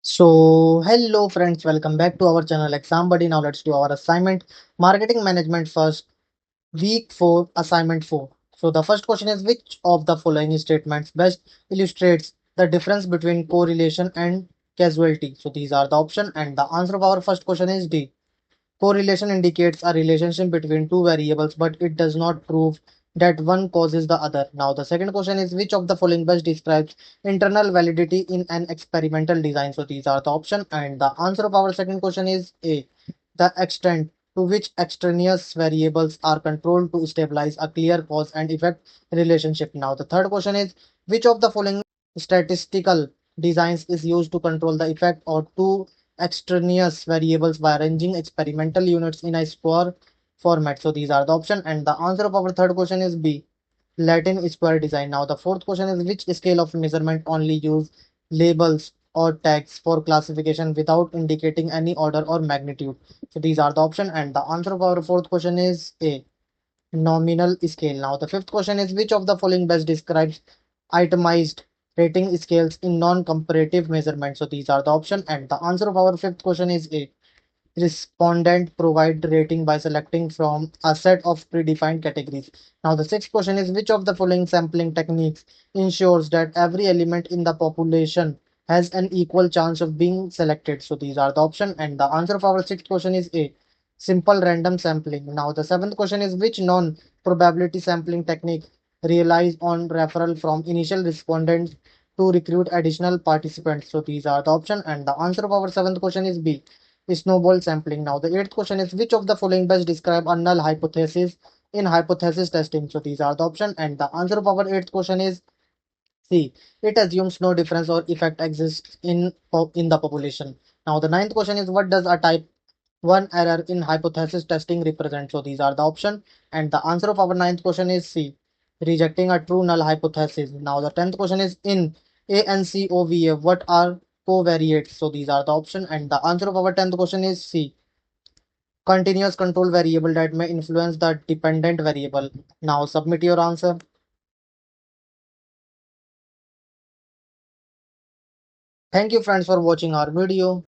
Hello friends, welcome back to our channel Exam Buddy. Now let's do our assignment. Marketing Management first, week 4, assignment 4. So the first question is, which of the following statements best illustrates the difference between correlation and causality? So these are the option, and the answer of our first question is D. Correlation indicates a relationship between two variables, but it does not prove that one causes the other. Now, the second question is, which of the following best describes internal validity in an experimental design? So these are the option, and the answer of our second question is A. The extent to which extraneous variables are controlled to stabilize a clear cause and effect relationship. Now, the third question is, which of the following statistical designs is used to control the effect or two extraneous variables by arranging experimental units in a square format? So these are the option, and the answer of our third question is B. Latin square design. Now the fourth question is, which scale of measurement only use labels or tags for classification without indicating any order or magnitude? So these are the option, and the answer of our fourth question is A. Nominal scale. Now the fifth question is, which of the following best describes itemized rating scales in non-comparative measurement? So these are the option, and the answer of our fifth question is A. Respondent provide rating by selecting from a set of predefined categories. Now the sixth question is, which of the following sampling techniques ensures that every element in the population has an equal chance of being selected? So these are the option, and the answer of our sixth question is A. Simple random sampling. Now the seventh question is, which non-probability sampling technique relies on referral from initial respondents to recruit additional participants? So these are the option, and the answer of our seventh question is B. Snowball sampling. Now the eighth question is, which of the following best describe a null hypothesis in hypothesis testing? So these are the option, and the answer of our eighth question is C. It assumes no difference or effect exists in the population. Now the ninth question is, what does a type 1 error in hypothesis testing represent? So these are the option, and the answer of our ninth question is C. Rejecting a true null hypothesis. Now the tenth question is, in ANCOVA, what are covariates? So these are the option, and the answer of our tenth question is C. Continuous control variable that may influence the dependent variable. Now submit your answer. Thank you friends for watching our video.